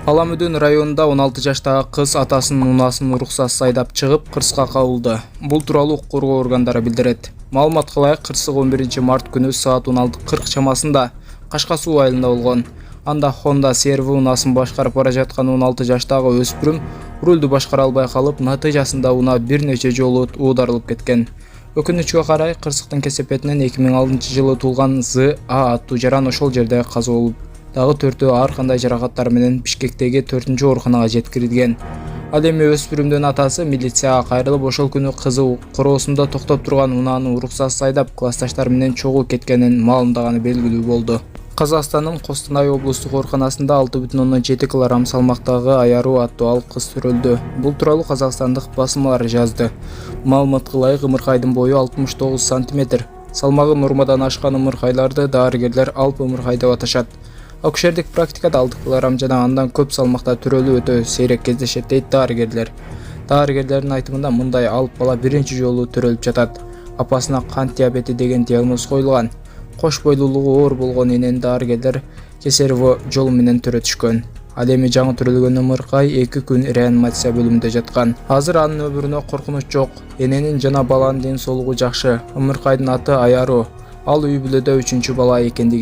Аламөдөн районунда 16 жаштагы кыз атасынын унасын уруксатсыз айдап чыгып, кырсыкка кабылды. Бул тууралуу укук коргоо органдары билдирет. Маалыматка ылайык, кырсык 11 март күнү саат 16:40 чамасында Кашка суу айылында болгон. Анда Honda CR-V унасын башкарып бара жаткан 16 жаштагы өспүрүм рулду башкара албай калып, натыйжасында унаа бир нече жолу уударылып кеткен. Өкүнүчкө карай, кырсыктын кесепетинен 2006-жылы туулган З.А. аттуу жаран ошол жерде каза болуп, дагы 4-өө ар кандай жаракаттар менен Бишкектеги 4-ооруканага жеткирилген. Ал эми өспүрүмдүн атасы милицияга кайрылып, ошол күнү кызы короосунда токтоп турган унааны уруксатсыз айдап, классташтар менен чогуу кеткенин маалымдаганы белгилүү болду. Казакстандын Костанай облустук ооруканасында 6,7 кг салмактагы Аяру аттуу ал кыз төрөлдү. Бул тууралуу казакстандык басылмалар жазды. Маалыматка ылайык, ымыркайдын бою 69 см. Салмагы нормадан ашкан ымыркайларды дарыгерлер алп ымыркай деп аташат. Акушердик практикада 6 кг жана андан көп салмакта төрөлүү өтө сейрек кездешет дейт дарыгерлер. Дарыгерлердин айтымында, мындай алп бала биринчи жолу төрөлүп жатат. Апасына кант диабети деген диагноз коюлган. Кош бойлуулугу оор болгон энени дарыгерлер кесарево жолу менен төрөтүшкөн. Ал эми жаңы төрөлгөн ымыркай 2 күн реанимация бөлүмүндө жаткан. Азыр анын өмүрүнө коркунуч жок. Эненин жана баланын ден соолугу жакшы. Ымыркайдын аты Аяру. Ал үй бүлөдө 3-бала экендиги